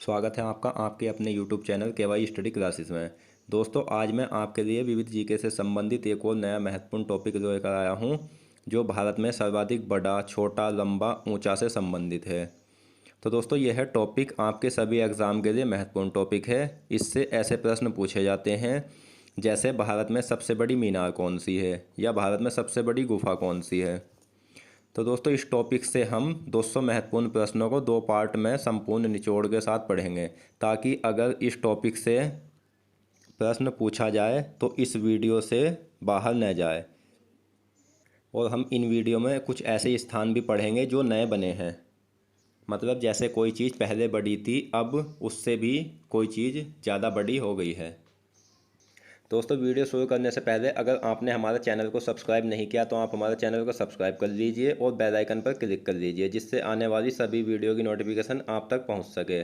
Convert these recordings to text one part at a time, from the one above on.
स्वागत है आपका आपके अपने YouTube channel KY study classes में। दोस्तों, आज मैं आपके लिए विविध जीके से संबंधित एक और नया महत्वपूर्ण टॉपिक लेकर आया हूं, जो भारत में सर्वाधिक बड़ा, छोटा, लंबा, ऊंचा से संबंधित है। तो दोस्तों, यह टॉपिक आपके सभी एग्ज़ाम के लिए महत्वपूर्ण टॉपिक है। इससे ऐसे प्रश्न पूछे जाते हैं जैसे भारत में सबसे बड़ी मीनार कौन सी है, या भारत में सबसे बड़ी गुफा कौन सी है। तो दोस्तों, इस टॉपिक से हम 200 महत्वपूर्ण प्रश्नों को दो पार्ट में संपूर्ण निचोड़ के साथ पढ़ेंगे, ताकि अगर इस टॉपिक से प्रश्न पूछा जाए तो इस वीडियो से बाहर न जाए। और हम इन वीडियो में कुछ ऐसे स्थान भी पढ़ेंगे जो नए बने हैं, मतलब जैसे कोई चीज़ पहले बड़ी थी, अब उससे भी कोई चीज़ ज़्यादा बड़ी हो गई है। दोस्तों, वीडियो शुरू करने से पहले अगर आपने हमारे चैनल को सब्सक्राइब नहीं किया तो आप हमारे चैनल को सब्सक्राइब कर लीजिए और बेल आइकन पर क्लिक कर लीजिए, जिससे आने वाली सभी वीडियो की नोटिफिकेशन आप तक पहुंच सके।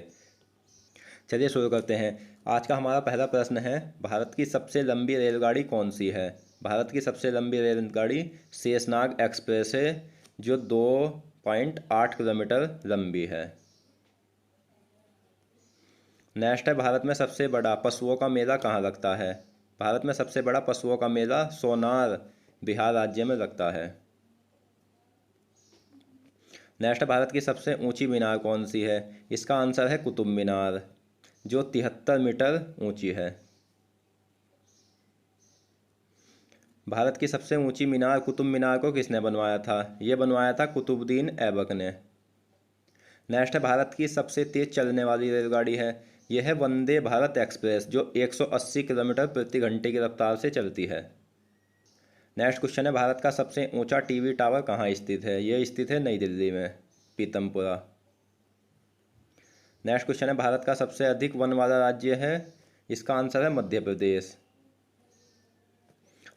चलिए शुरू करते हैं। आज का हमारा पहला प्रश्न है, भारत की सबसे लंबी रेलगाड़ी कौन सी है। भारत की सबसे लंबी रेलगाड़ी शेषनाग एक्सप्रेस है, जो 2.8 किलोमीटर लंबी है। नेक्स्ट है, भारत में सबसे बड़ा पशुओं का मेला कहाँ लगता है। भारत में सबसे बड़ा पशुओं का मेला सोनार, बिहार राज्य में लगता है। नेक्स्ट, भारत की सबसे ऊंची मीनार कौन सी है। इसका आंसर है कुतुब मीनार, जो 73 मीटर ऊंची है। भारत की सबसे ऊंची मीनार कुतुब मीनार को किसने बनवाया था। यह बनवाया था कुतुबुद्दीन ऐबक ने। नेक्स्ट है, भारत की सबसे तेज चलने वाली रेलगाड़ी है। यह है वंदे भारत एक्सप्रेस, जो 180 किलोमीटर प्रति घंटे की रफ्तार से चलती है। नेक्स्ट क्वेश्चन है, भारत का सबसे ऊंचा टीवी टावर कहाँ स्थित है। यह स्थित है नई दिल्ली में, पीतमपुरा। नेक्स्ट क्वेश्चन है, भारत का सबसे अधिक वन वाला राज्य है। इसका आंसर है मध्य प्रदेश।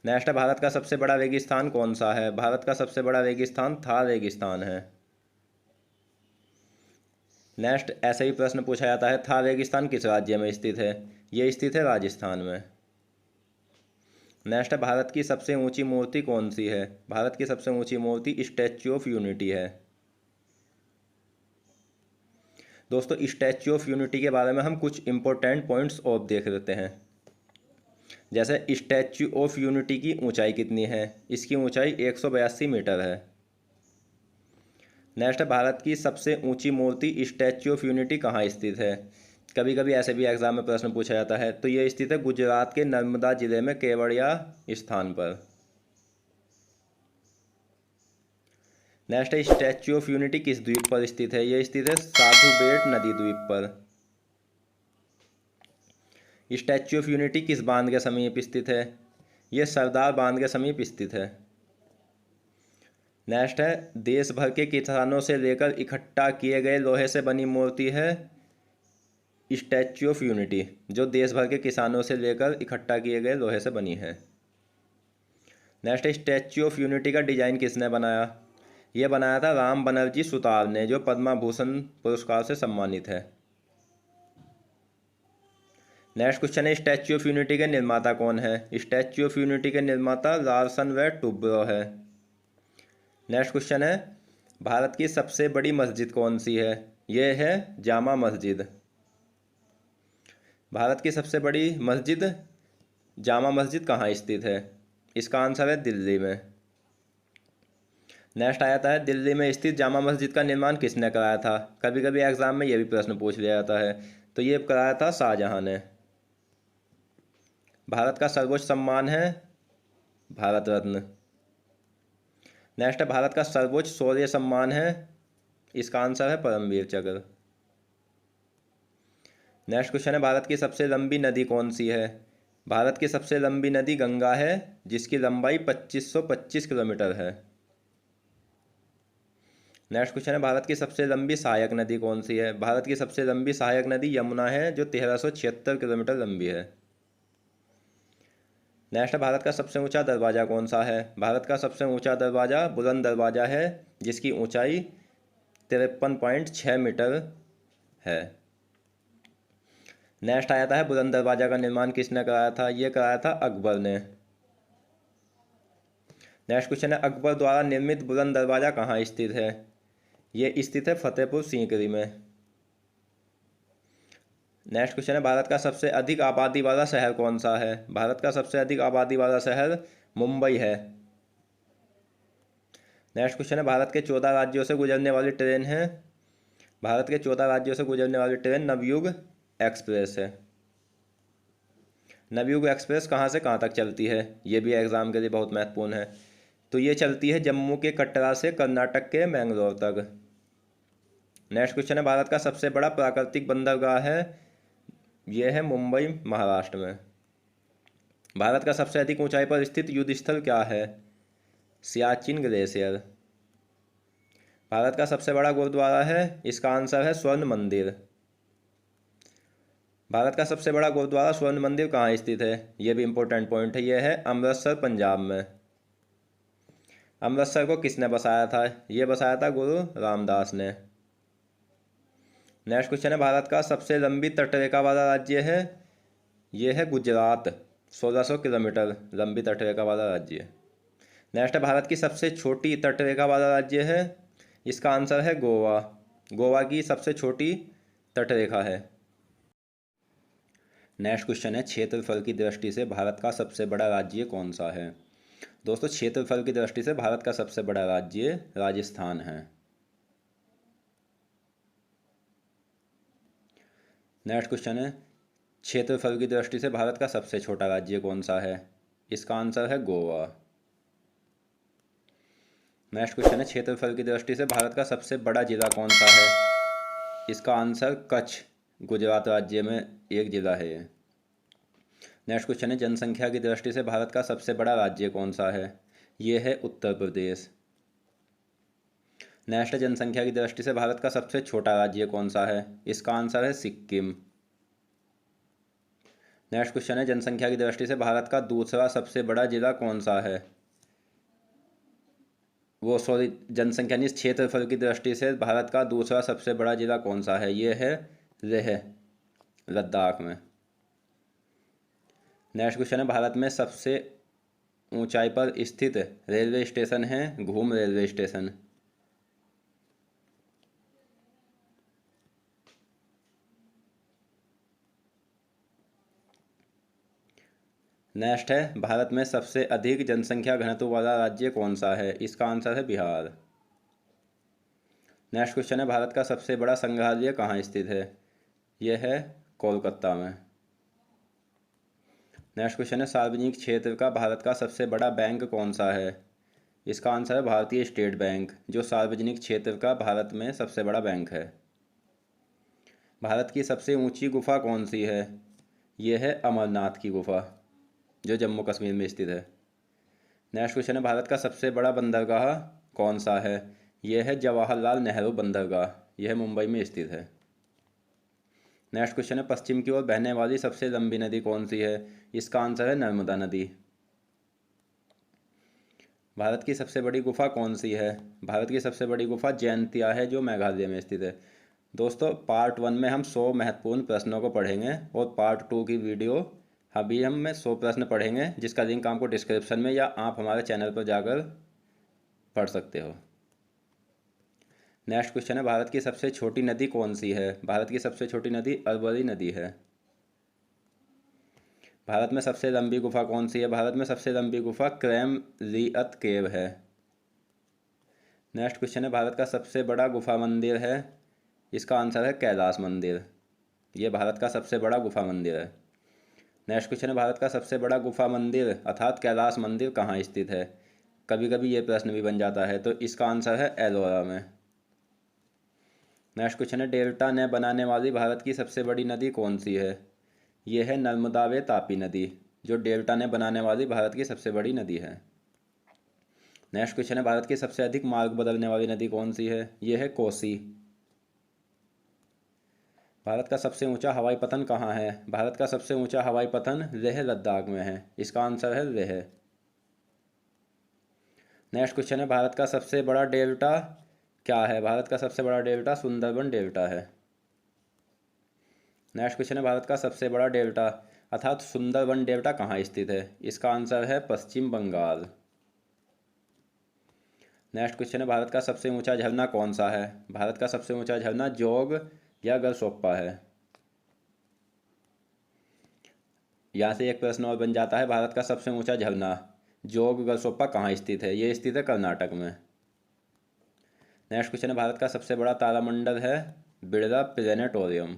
नेक्स्ट है, भारत का सबसे बड़ा रेगिस्तान कौन सा है। भारत का सबसे बड़ा रेगिस्तान थार रेगिस्तान है। नेक्स्ट ऐसे ही प्रश्न पूछा जाता है, थार रेगिस्तान किस राज्य में स्थित है। यह स्थित है राजस्थान में। नेक्स्ट है, भारत की सबसे ऊंची मूर्ति कौन सी है। भारत की सबसे ऊंची मूर्ति स्टैच्यू ऑफ यूनिटी है। दोस्तों, स्टैच्यू ऑफ यूनिटी के बारे में हम कुछ इंपॉर्टेंट पॉइंट्स और देख लेते हैं। जैसे स्टैच्यू ऑफ यूनिटी की ऊंचाई कितनी है। इसकी ऊंचाई 182 मीटर है। नेक्स्ट, भारत की सबसे ऊंची मूर्ति स्टैच्यू ऑफ यूनिटी कहाँ स्थित है। कभी कभी ऐसे भी एग्जाम में प्रश्न पूछा जाता है, तो ये स्थित है गुजरात के नर्मदा जिले में केवड़िया स्थान पर। नेक्स्ट है, स्टैच्यू ऑफ यूनिटी किस द्वीप पर स्थित है। यह स्थित है साधु बेट नदी द्वीप पर। स्टैच्यू ऑफ यूनिटी किस बांध के समीप स्थित है। यह सरदार बांध के समीप स्थित है। नेक्स्ट है, देश भर के किसानों से लेकर इकट्ठा किए गए लोहे से बनी मूर्ति है स्टैच्यू ऑफ यूनिटी, जो देश भर के किसानों से लेकर इकट्ठा किए गए लोहे से बनी है। नेक्स्ट, स्टैच्यू ऑफ यूनिटी का डिजाइन किसने बनाया। यह बनाया था राम बनर्जी सुतार ने, जो पद्मा भूषण पुरस्कार से सम्मानित है। नेक्स्ट क्वेश्चन है, स्टैच्यू ऑफ यूनिटी के निर्माता कौन है। स्टैच्यू ऑफ यूनिटी के निर्माता लार्सन व टुब्रो है। नेक्स्ट क्वेश्चन है, भारत की सबसे बड़ी मस्जिद कौन सी है। यह है जामा मस्जिद। भारत की सबसे बड़ी मस्जिद जामा मस्जिद कहाँ स्थित है। इसका आंसर है दिल्ली में। नेक्स्ट आ जाता है, दिल्ली में स्थित जामा मस्जिद का निर्माण किसने कराया था। कभी कभी एग्जाम में यह भी प्रश्न पूछ लिया जाता है, तो ये कराया था शाहजहां ने। भारत का सर्वोच्च सम्मान है भारत रत्न। नेक्स्ट है, भारत का सर्वोच्च शौर्य सम्मान है। इसका आंसर है परमवीर चक्र। नेक्स्ट क्वेश्चन है, भारत की सबसे लंबी नदी कौन सी है। भारत की सबसे लंबी नदी गंगा है, जिसकी लंबाई 2525 किलोमीटर है। नेक्स्ट क्वेश्चन है, भारत की सबसे लंबी सहायक नदी कौन सी है। भारत की सबसे लंबी सहायक नदी यमुना है, जो 1376 किलोमीटर लंबी है। नेक्स्ट, भारत का सबसे ऊंचा दरवाज़ा कौन सा है। भारत का सबसे ऊंचा दरवाज़ा बुलंद दरवाज़ा है, जिसकी ऊंचाई 53.6 मीटर है। नेक्स्ट आया था, बुलंद दरवाज़ा का निर्माण किसने कराया था। यह कराया था अकबर ने। नेक्स्ट क्वेश्चन है, अकबर द्वारा निर्मित बुलंद दरवाज़ा कहाँ स्थित है। यह स्थित है फतेहपुर सीकरी में। नेक्स्ट क्वेश्चन है, भारत का सबसे अधिक आबादी वाला शहर कौन सा है? भारत का सबसे अधिक आबादी वाला शहर मुंबई है। नेक्स्ट क्वेश्चन है, भारत के 14 राज्यों से गुजरने वाली ट्रेन है। भारत के 14 राज्यों से गुजरने वाली ट्रेन नवयुग एक्सप्रेस है। नवयुग एक्सप्रेस कहाँ से कहाँ तक चलती है? ये भी एग्जाम के लिए बहुत महत्वपूर्ण है। तो ये चलती है जम्मू के कटरा से कर्नाटक के मैंगलोर तक। नेक्स्ट क्वेश्चन है, भारत का सबसे बड़ा प्राकृतिक बंदरगाह है। यह है मुंबई महाराष्ट्र में। भारत का सबसे अधिक ऊंचाई पर स्थित युद्ध स्थल क्या है? सियाचिन ग्लेशियर। भारत का सबसे बड़ा गुरुद्वारा है। इसका आंसर है स्वर्ण मंदिर। भारत का सबसे बड़ा गुरुद्वारा स्वर्ण मंदिर कहाँ स्थित है? यह भी इंपॉर्टेंट पॉइंट है। यह है अमृतसर पंजाब में। अमृतसर को किसने बसाया था? यह बसाया था गुरु रामदास ने। नेक्स्ट क्वेश्चन है, भारत का सबसे लंबी तटरेखा वाला राज्य है। यह है गुजरात। 1600 किलोमीटर लंबी तटरेखा वाला राज्य है। नेक्स्ट है, भारत की सबसे छोटी तटरेखा वाला राज्य है। इसका आंसर है गोवा। गोवा की सबसे छोटी तटरेखा है। नेक्स्ट क्वेश्चन है, क्षेत्रफल की दृष्टि से भारत का सबसे बड़ा राज्य कौन सा है? दोस्तों, क्षेत्रफल की दृष्टि से भारत का सबसे बड़ा राज्य राजस्थान है। नेक्स्ट क्वेश्चन है, क्षेत्रफल की दृष्टि से भारत का सबसे छोटा राज्य कौन सा है? इसका आंसर है गोवा। नेक्स्ट क्वेश्चन है, क्षेत्रफल की दृष्टि से भारत का सबसे बड़ा जिला कौन सा है? इसका आंसर कच्छ, गुजरात राज्य में एक जिला है ये। नेक्स्ट क्वेश्चन है, जनसंख्या की दृष्टि से भारत का सबसे बड़ा राज्य कौन सा है? ये है उत्तर प्रदेश। नेक्स्ट, जनसंख्या की दृष्टि से भारत का सबसे छोटा राज्य कौन सा है? इसका आंसर है सिक्किम। नेक्स्ट क्वेश्चन है, जनसंख्या की दृष्टि से भारत का दूसरा सबसे बड़ा जिला कौन सा है? जनसंख्या नहीं, क्षेत्रफल की दृष्टि से भारत का दूसरा सबसे बड़ा जिला कौन सा है? ये है लेह, लद्दाख में। नेक्स्ट क्वेश्चन है, भारत में सबसे ऊंचाई पर स्थित रेलवे स्टेशन है घूम रेलवे स्टेशन। नेक्स्ट है, भारत में सबसे अधिक जनसंख्या घनत्व वाला राज्य कौन सा है? इसका आंसर है बिहार। नेक्स्ट क्वेश्चन है, भारत का सबसे बड़ा संग्रहालय कहाँ स्थित है? यह है कोलकाता में। नेक्स्ट क्वेश्चन है, सार्वजनिक क्षेत्र का भारत का सबसे बड़ा बैंक कौन सा है? इसका आंसर है भारतीय स्टेट बैंक, जो सार्वजनिक क्षेत्र का भारत में सबसे बड़ा बैंक है। भारत की सबसे ऊंची गुफा कौन सी है? यह है अमरनाथ की गुफा, जो जम्मू कश्मीर में स्थित है। नेक्स्ट क्वेश्चन है, भारत का सबसे बड़ा बंदरगाह कौन सा है? यह है जवाहरलाल नेहरू बंदरगाह, यह मुंबई में स्थित है। नेक्स्ट क्वेश्चन है, पश्चिम की ओर बहने वाली सबसे लंबी नदी कौन सी है? इसका आंसर है नर्मदा नदी। भारत की सबसे बड़ी गुफा कौन सी है? भारत की सबसे बड़ी गुफा जैंतिया है, जो मेघालय में स्थित है। दोस्तों, पार्ट 1 में हम 100 महत्वपूर्ण प्रश्नों को पढ़ेंगे और पार्ट 2 की वीडियो अभी हम 100 प्रश्न पढ़ेंगे, जिसका लिंक आपको डिस्क्रिप्शन में या आप हमारे चैनल पर जाकर पढ़ सकते हो। नेक्स्ट क्वेश्चन है, भारत की सबसे छोटी नदी कौन सी है? भारत की सबसे छोटी नदी अरवली नदी है। भारत में सबसे लंबी गुफा कौन सी है? भारत में सबसे लंबी गुफा क्रैम लियत केव है। नेक्स्ट क्वेश्चन है, भारत का सबसे बड़ा गुफा मंदिर है। इसका आंसर है कैलाश मंदिर, यह भारत का सबसे बड़ा गुफा मंदिर है। नेक्स्ट क्वेश्चन है, भारत का सबसे बड़ा गुफा मंदिर अर्थात कैलाश मंदिर कहाँ स्थित है? कभी कभी ये प्रश्न भी बन जाता है, तो इसका आंसर है एलोरा में। नेक्स्ट क्वेश्चन है, डेल्टा ने बनाने वाली भारत की सबसे बड़ी नदी कौन सी है? यह है नर्मदा व तापी नदी, जो डेल्टा ने बनाने वाली भारत की सबसे बड़ी नदी है। नेक्स्ट क्वेश्चन है, भारत की सबसे अधिक मार्ग बदलने वाली नदी कौन सी है? यह है कोसी। भारत का सबसे ऊंचा हवाई पतन कहाँ है? भारत का सबसे ऊंचा हवाई पतन लेह लद्दाख में है, इसका आंसर है लेह। नेक्स्ट क्वेश्चन है, भारत का सबसे बड़ा डेल्टा क्या है? भारत का सबसे बड़ा डेल्टा सुंदरबन डेल्टा है। नेक्स्ट क्वेश्चन है, भारत का सबसे बड़ा डेल्टा अर्थात सुंदरबन डेल्टा कहाँ स्थित है? इसका आंसर है पश्चिम बंगाल। नेक्स्ट क्वेश्चन है, भारत का सबसे ऊंचा झरना कौन सा है? भारत का सबसे ऊंचा झरना जोग या गलसोप्पा है। यहाँ से एक प्रश्न और बन जाता है, भारत का सबसे ऊंचा झरना जोग जलसोपा कहाँ स्थित है? ये स्थित है कर्नाटक में। नेक्स्ट क्वेश्चन है, भारत का सबसे बड़ा तारामंडल है बिरला प्लेनेटोरियम।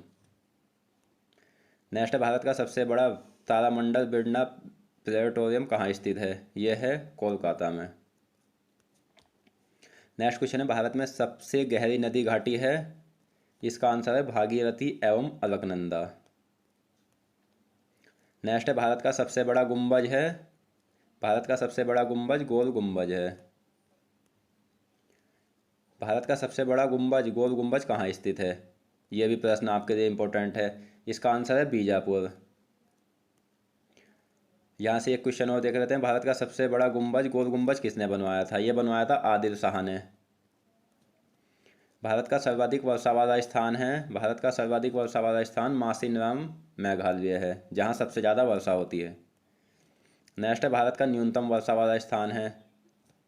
नेक्स्ट है, भारत का सबसे बड़ा तारामंडल बिरला प्लेनेटोरियम कहाँ स्थित है? यह है कोलकाता में। नेक्स्ट क्वेश्चन है, भारत में सबसे गहरी नदी घाटी है? इसका आंसर है भागीरथी एवं अलकनंदा। नेक्स्ट है, भारत का सबसे बड़ा गुंबज है? भारत का सबसे बड़ा गुंबज गोल गुंबज है। भारत का सबसे बड़ा गुंबज गोल गुंबज कहाँ स्थित है? यह भी प्रश्न आपके लिए इंपॉर्टेंट है। इसका आंसर है बीजापुर। यहाँ से एक क्वेश्चन और देख लेते हैं, भारत का सबसे बड़ा गुंबज गोल गुंबज किसने बनवाया था? यह बनवाया था आदिल शाह ने। भारत का सर्वाधिक वर्षा वाला स्थान है? भारत का सर्वाधिक वर्षा वाला स्थान मासिनराम मेघालय है, जहाँ सबसे ज़्यादा वर्षा होती है। नेक्स्ट है, भारत का न्यूनतम वर्षा वाला स्थान है?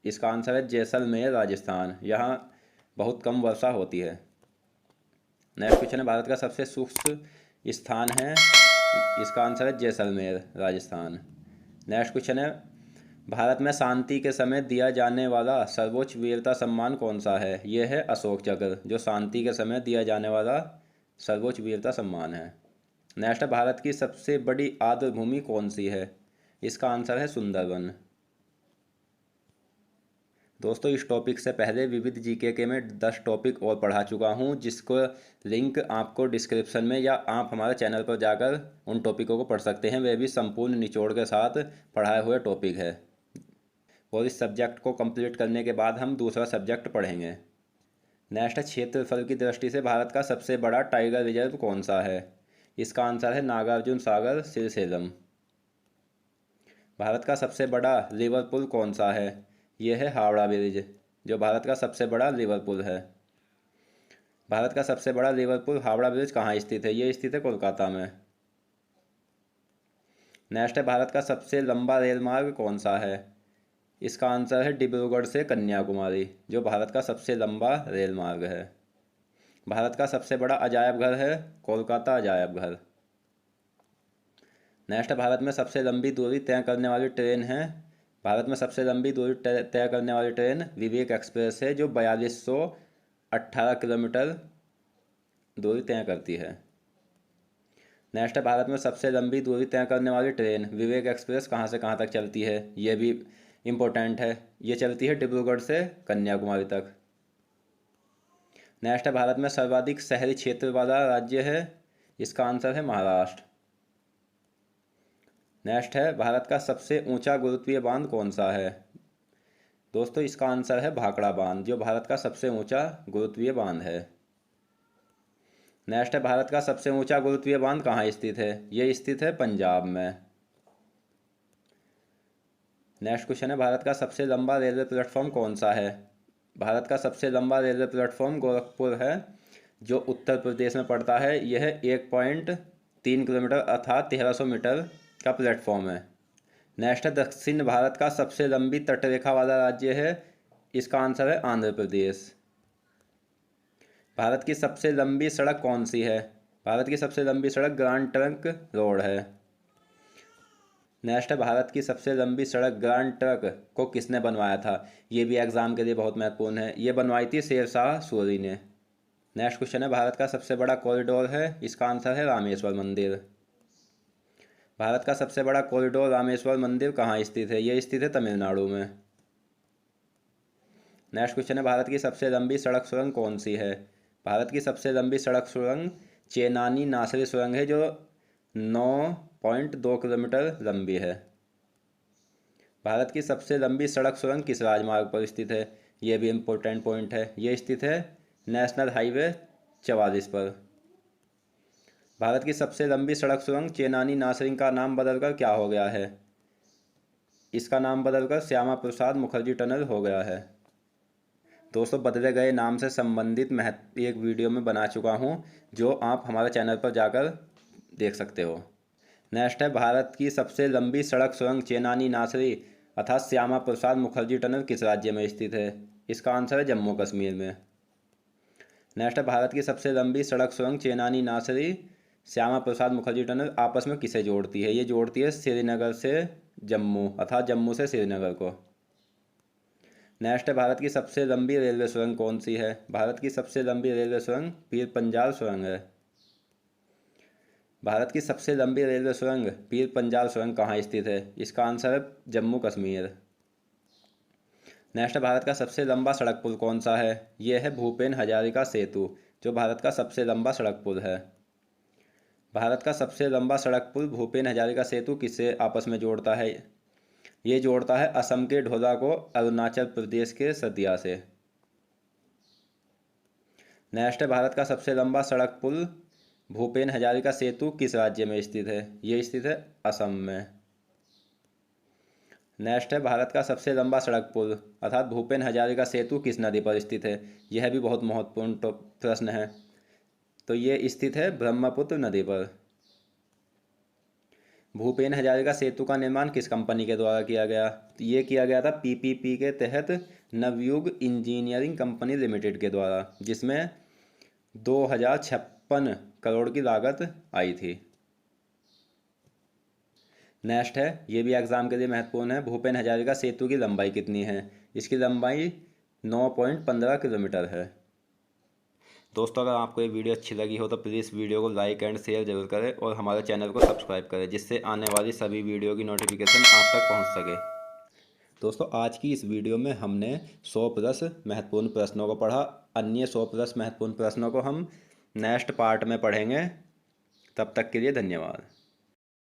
इसका आंसर है जैसलमेर राजस्थान, यहाँ बहुत कम वर्षा होती है। नेक्स्ट क्वेश्चन है, भारत का सबसे शुष्क स्थान है? इसका आंसर है जैसलमेर राजस्थान। नेक्स्ट क्वेश्चन है, भारत में शांति के समय दिया जाने वाला सर्वोच्च वीरता सम्मान कौन सा है? यह है अशोक चक्र, जो शांति के समय दिया जाने वाला सर्वोच्च वीरता सम्मान है। नेक्स्ट है, भारत की सबसे बड़ी आर्द्र भूमि कौन सी है? इसका आंसर है सुंदरवन। दोस्तों, इस टॉपिक से पहले विविध जीके के मैं 10 टॉपिक और पढ़ा चुका हूं, जिसको लिंक आपको डिस्क्रिप्शन में या आप हमारे चैनल पर जाकर उन टॉपिकों को पढ़ सकते हैं। वे भी संपूर्ण निचोड़ के साथ पढ़ाए हुए टॉपिक है। और इस सब्जेक्ट को कंप्लीट करने के बाद हम दूसरा सब्जेक्ट पढ़ेंगे। नेक्स्ट है, क्षेत्रफल की दृष्टि से भारत का सबसे बड़ा टाइगर रिजर्व कौन सा है? इसका आंसर है नागार्जुन सागर सिरसेलम। भारत का सबसे बड़ा रिवर पुल कौन सा है? यह है हावड़ा ब्रिज, जो भारत का सबसे बड़ा रिवर पुल है। भारत का सबसे बड़ा रिवर पुल हावड़ा ब्रिज कहाँ स्थित है? यह स्थित है कोलकाता में। नेक्स्ट है, भारत का सबसे लंबा रेल मार्ग कौन सा है? इसका आंसर है डिब्रूगढ़ से कन्याकुमारी, जो भारत का सबसे लंबा रेल मार्ग है। भारत का सबसे बड़ा अजायब घर है कोलकाता अजायब घर। नेक्स्ट, भारत में सबसे लंबी दूरी तय करने वाली ट्रेन है? भारत में सबसे लंबी दूरी तय करने वाली ट्रेन विवेक एक्सप्रेस है, जो 4218 किलोमीटर दूरी तय करती है। नेक्स्ट है, भारत में सबसे लंबी दूरी तय करने वाली ट्रेन विवेक एक्सप्रेस कहाँ से कहाँ तक चलती है? ये भी इम्पोर्टेंट है। ये चलती है डिब्रूगढ़ से कन्याकुमारी तक। नेक्स्ट है, भारत में सर्वाधिक शहरी क्षेत्र वाला राज्य है? इसका आंसर है महाराष्ट्र। नेक्स्ट है, भारत का सबसे ऊंचा गुरुत्वीय बांध कौन सा है? दोस्तों, इसका आंसर है भाखड़ा बांध, जो भारत का सबसे ऊंचा गुरुत्वीय बांध है। नेक्स्ट है, भारत का सबसे ऊंचा गुरुत्वीय बांध कहाँ स्थित है? ये स्थित है पंजाब में। नेक्स्ट क्वेश्चन है, भारत का सबसे लंबा रेलवे प्लेटफॉर्म कौन सा है? भारत का सबसे लंबा रेलवे प्लेटफॉर्म गोरखपुर है, जो उत्तर प्रदेश में पड़ता है। यह 1.3 किलोमीटर अर्थात 1300 मीटर का प्लेटफॉर्म है। नेक्स्ट है, दक्षिण भारत का सबसे लंबी तटरेखा वाला राज्य है? इसका आंसर है आंध्र प्रदेश। भारत की सबसे लंबी सड़क कौन सी है? भारत की सबसे लंबी सड़क ग्रांड ट्रंक रोड है। नेक्स्ट है, भारत की सबसे लंबी सड़क ग्रांड ट्रंक को किसने बनवाया था? ये भी एग्जाम के लिए बहुत महत्वपूर्ण है। ये बनवाई थी शेरशाह सूरी ने। नेक्स्ट क्वेश्चन है, भारत का सबसे बड़ा कॉरिडोर है? इसका आंसर है रामेश्वर मंदिर। भारत का सबसे बड़ा कॉरिडोर रामेश्वर मंदिर कहाँ स्थित है? ये स्थित है तमिलनाडु में। नेक्स्ट क्वेश्चन है, भारत की सबसे लंबी सड़क सुरंग कौन सी है? भारत की सबसे लंबी सड़क सुरंग चेनानी नासरी सुरंग है, जो 9.2 किलोमीटर लंबी है। भारत की सबसे लंबी सड़क सुरंग किस राजमार्ग पर स्थित है? यह भी इम्पोर्टेंट पॉइंट है। यह स्थित है नेशनल हाईवे 44 पर। भारत की सबसे लंबी सड़क सुरंग चेनानी नासरिंग का नाम बदलकर क्या हो गया है? इसका नाम बदलकर श्यामा प्रसाद मुखर्जी टनल हो गया है। दोस्तों, बदले गए नाम से संबंधित एक वीडियो में बना चुका हूं, जो आप हमारे चैनल पर जाकर देख सकते हो। नेक्स्ट है, भारत की सबसे लंबी सड़क सुरंग चेनानी नासरी अर्थात श्यामा प्रसाद मुखर्जी टनल किस राज्य में स्थित है? इसका आंसर है जम्मू कश्मीर में। नेक्स्ट है, भारत की सबसे लंबी सड़क सुरंग चेनानी नासरी श्यामा प्रसाद मुखर्जी टनल आपस में किसे जोड़ती है? ये जोड़ती है श्रीनगर से जम्मू अर्थात जम्मू से श्रीनगर को। नेक्स्ट है, भारत की सबसे लंबी रेलवे सुरंग कौन सी है? भारत की सबसे लंबी रेलवे सुरंग पीर पंजाल सुरंग है। भारत की सबसे लंबी रेलवे सुरंग पीर पंजाल सुरंग कहाँ स्थित है? इसका आंसर है जम्मू कश्मीर। नेक्स्ट, भारत का सबसे लंबा सड़क पुल कौन सा है? यह है भूपेन हजारिका सेतु, जो भारत का सबसे लंबा सड़क पुल है। भारत का सबसे लंबा सड़क पुल भूपेन हजारिका सेतु किसे आपस में जोड़ता है? ये जोड़ता है असम के ढोला को अरुणाचल प्रदेश के सदिया से। नेक्स्ट है, भारत का सबसे लंबा सड़क पुल भूपेन हजारिका सेतु किस राज्य में स्थित है? ये स्थित है असम में। नेक्स्ट है, भारत का सबसे लंबा सड़क पुल अर्थात भूपेन हजारिका सेतु किस नदी पर स्थित है? यह भी बहुत महत्वपूर्ण प्रश्न है। तो ये स्थित है ब्रह्मपुत्र नदी पर। भूपेन हजारिका सेतु का निर्माण किस कंपनी के द्वारा किया गया? ये किया गया था पीपीपी के तहत नवयुग इंजीनियरिंग कंपनी लिमिटेड के द्वारा, जिसमें 2056 करोड़ की लागत आई थी। नेक्स्ट है, ये भी एग्जाम के लिए महत्वपूर्ण है, भूपेन हजारिका सेतु की लंबाई कितनी है? इसकी लंबाई 9.15 किलोमीटर है। दोस्तों, अगर आपको ये वीडियो अच्छी लगी हो तो प्लीज़ वीडियो को लाइक एंड शेयर जरूर करें और हमारे चैनल को सब्सक्राइब करें, जिससे आने वाली सभी वीडियो की नोटिफिकेशन आप तक पहुंच सके। दोस्तों, आज की इस वीडियो में हमने 100 प्लस महत्वपूर्ण प्रश्नों को पढ़ा। अन्य 100 प्लस महत्वपूर्ण प्रश्नों को हम नेक्स्ट पार्ट में पढ़ेंगे। तब तक के लिए धन्यवाद।